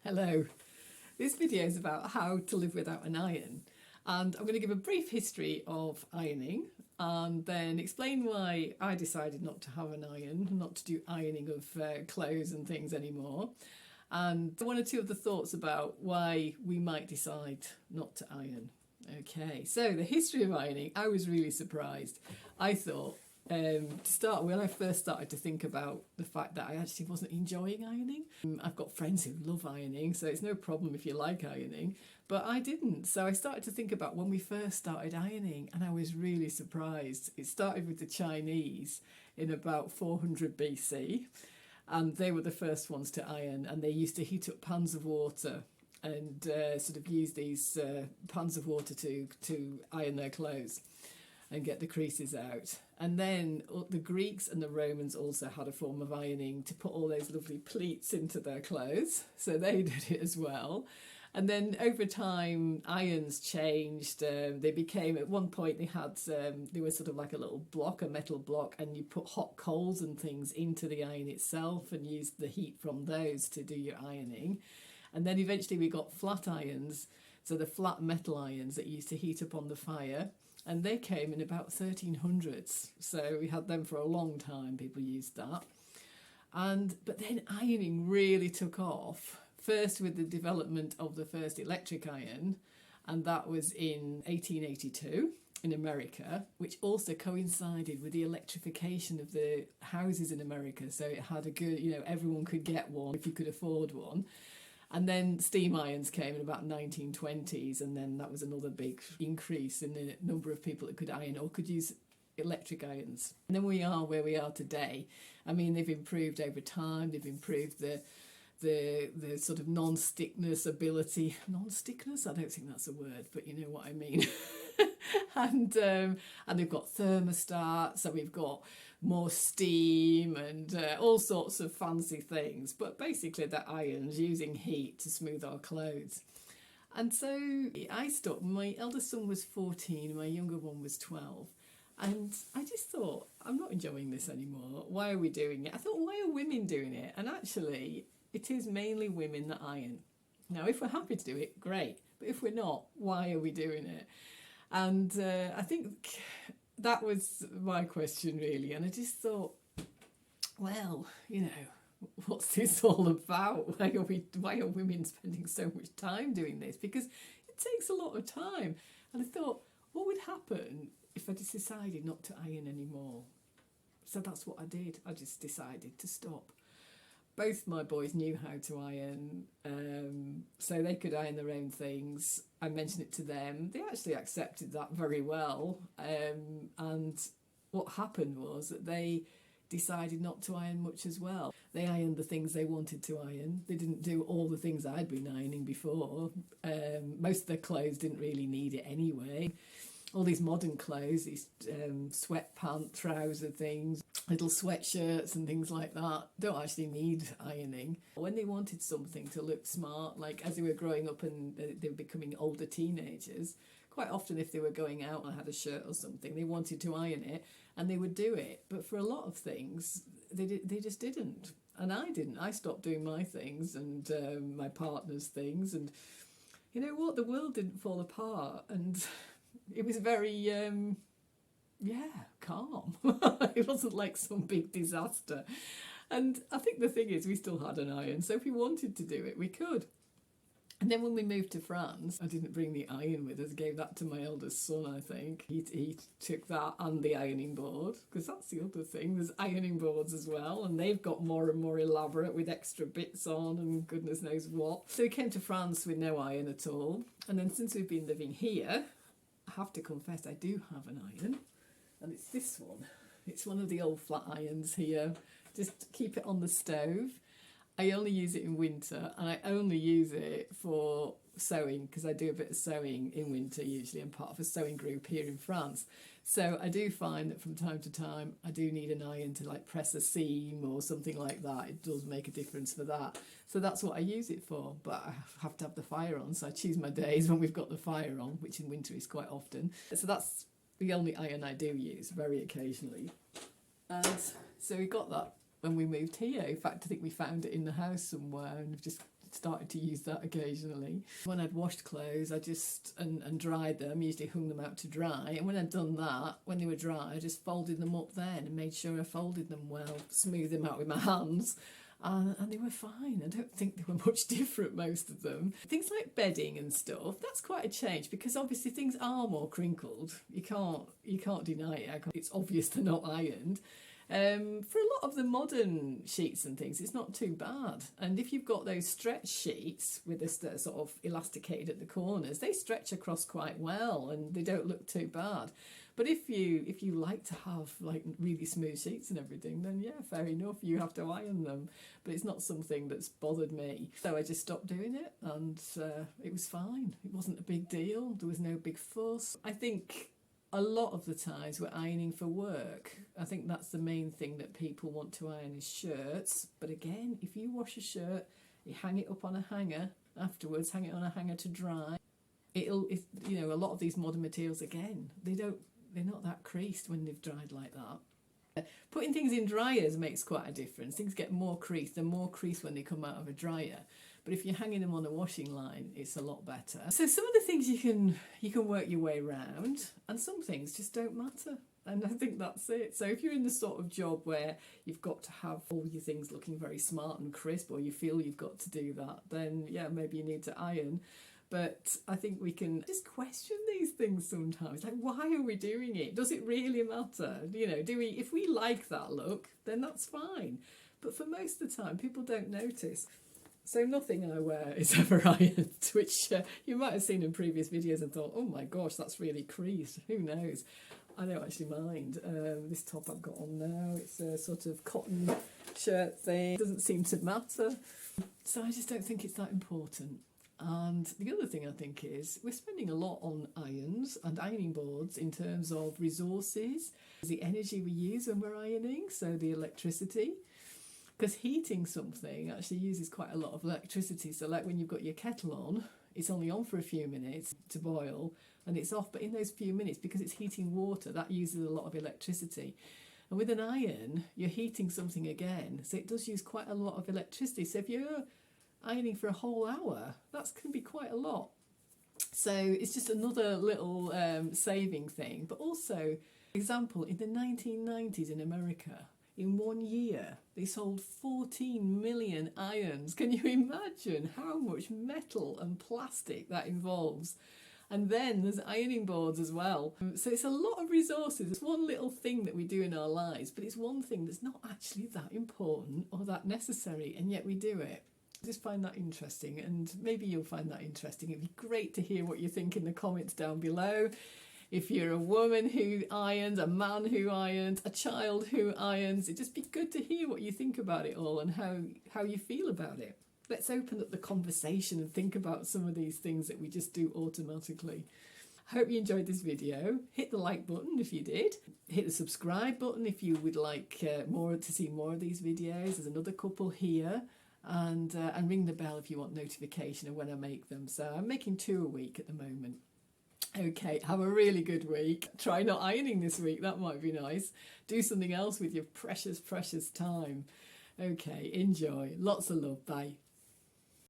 Hello. This video is about how to live without an iron, and I'm going to give a brief history of ironing and then explain why I decided not to have an iron, not to do ironing of clothes and things anymore, and one or two of the thoughts about why we might decide not to iron. Okay, so the history of ironing, I was really surprised. I thought, to start, when I first started to think about the fact that I actually wasn't enjoying ironing. I've got friends who love ironing, so it's no problem if you like ironing, but I didn't. So I started to think about when we first started ironing, and I was really surprised. It started with the Chinese in about 400 BC, and they were the first ones to iron, and they used to heat up pans of water and sort of use these pans of water to iron their clothes and get the creases out. And then the Greeks and the Romans also had a form of ironing to put all those lovely pleats into their clothes, so they did it as well. And then over time irons changed. They became, at one point they were sort of like a little block, a metal block, and you put hot coals and things into the iron itself and used the heat from those to do your ironing. And then eventually we got flat irons, so the flat metal irons that you used to heat up on the fire, and they came in about 1300s. So we had them for a long time, people used that. But then ironing really took off, first with the development of the first electric iron, and that was in 1882 in America, which also coincided with the electrification of the houses in America. So it had a good, everyone could get one if you could afford one. And then steam irons came in about 1920s, and then that was another big increase in the number of people that could iron or could use electric irons. And then we are where we are today. I mean, they've improved over time. They've improved the sort of non-stickness ability. Non-stickness? I don't think that's a word, but you know what I mean. And they've got thermostats, so we've got more steam and all sorts of fancy things. But basically, they're irons using heat to smooth our clothes. And so I stopped. My eldest son was 14, my younger one was 12. And I just thought, I'm not enjoying this anymore. Why are we doing it? I thought, why are women doing it? And actually, it is mainly women that iron. Now, if we're happy to do it, great. But if we're not, why are we doing it? And I think that was my question, really. And I just thought, well, what's this all about? Why are women spending so much time doing this? Because it takes a lot of time. And I thought, what would happen if I just decided not to iron anymore? So that's what I did. I just decided to stop. Both my boys knew how to iron, so they could iron their own things. I mentioned it to them. They actually accepted that very well. And what happened was that they decided not to iron much as well. They ironed the things they wanted to iron. They didn't do all the things I'd been ironing before. Most of their clothes didn't really need it anyway. All these modern clothes, these sweatpant trouser things, little sweatshirts and things like that, don't actually need ironing. When they wanted something to look smart, like as they were growing up and they were becoming older teenagers, quite often if they were going out and I had a shirt or something, they wanted to iron it and they would do it. But for a lot of things, they just didn't. And I didn't. I stopped doing my things and my partner's things. And you know what? The world didn't fall apart. And it was very, calm. It wasn't like some big disaster. And I think the thing is, we still had an iron, so if we wanted to do it, we could. And then when we moved to France, I didn't bring the iron with us, gave that to my eldest son, I think. He took that and the ironing board, because that's the other thing, there's ironing boards as well, and they've got more and more elaborate with extra bits on and goodness knows what. So we came to France with no iron at all. And then since we've been living here, I have to confess I do have an iron, and it's this one. It's one of the old flat irons here. Just keep it on the stove. I only use it in winter, and I only use it for sewing because I do a bit of sewing in winter usually. I'm part of a sewing group here in France. So I do find that from time to time I do need an iron to like press a seam or something like that. It does make a difference for that. So that's what I use it for, but I have to have the fire on, so I choose my days when we've got the fire on, which in winter is quite often. So that's the only iron I do use, very occasionally. And so we got that when we moved here. In fact, I think we found it in the house somewhere and we've just started to use that occasionally. When I'd washed clothes, I just and dried them, usually hung them out to dry. And when I'd done that, when they were dry, I just folded them up then and made sure I folded them well, smoothed them out with my hands. And they were fine. I don't think they were much different, most of them. Things like bedding and stuff, that's quite a change, because obviously things are more crinkled. You can't deny it. It's obvious they're not ironed. For a lot of the modern sheets and things, it's not too bad. And if you've got those stretch sheets with this sort of elasticated at the corners, they stretch across quite well and they don't look too bad. But if you like to have like really smooth sheets and everything, then yeah, fair enough, you have to iron them. But it's not something that's bothered me. So I just stopped doing it, and it was fine. It wasn't a big deal. There was no big fuss. I think a lot of the times we're ironing for work. I think that's the main thing that people want to iron is shirts. But again, if you wash a shirt, you hang it up on a hanger afterwards, hang it on a hanger to dry. A lot of these modern materials, again, they're not that creased when they've dried like that. Putting things in dryers makes quite a difference. Things get more creased. They're more creased when they come out of a dryer. But if you're hanging them on a washing line, it's a lot better. So some of the things you can work your way around, and some things just don't matter. And I think that's it. So if you're in the sort of job where you've got to have all your things looking very smart and crisp, or you feel you've got to do that, then yeah, maybe you need to iron. But I think we can just question these things sometimes. Like, why are we doing it? Does it really matter? If we like that look, then that's fine. But for most of the time, people don't notice. So nothing I wear is ever ironed, which you might have seen in previous videos and thought, oh my gosh, that's really creased. Who knows? I don't actually mind. This top I've got on now, it's a sort of cotton shirt thing. It doesn't seem to matter. So I just don't think it's that important. And the other thing I think is we're spending a lot on irons and ironing boards in terms of resources, the energy we use when we're ironing, so the electricity. Because heating something actually uses quite a lot of electricity. So like when you've got your kettle on, it's only on for a few minutes to boil and it's off. But in those few minutes, because it's heating water, that uses a lot of electricity. And with an iron, you're heating something again. So it does use quite a lot of electricity. So if you're ironing for a whole hour, that can be quite a lot. So it's just another little saving thing. But also, example, in the 1990s in America, in 1 year, they sold 14 million irons. Can you imagine how much metal and plastic that involves? And then there's ironing boards as well. So it's a lot of resources. It's one little thing that we do in our lives, but it's one thing that's not actually that important or that necessary, and yet we do it. I just find that interesting, and maybe you'll find that interesting. It'd be great to hear what you think in the comments down below. If you're a woman who irons, a man who irons, a child who irons, it'd just be good to hear what you think about it all and how you feel about it. Let's open up the conversation and think about some of these things that we just do automatically. I hope you enjoyed this video. Hit the like button if you did. Hit the subscribe button if you would like to see more of these videos. There's another couple here. And ring the bell if you want notification of when I make them. So I'm making 2 a week at the moment. Okay, have a really good week. Try not ironing this week, that might be nice. Do something else with your precious, precious time. Okay, enjoy. Lots of love. Bye.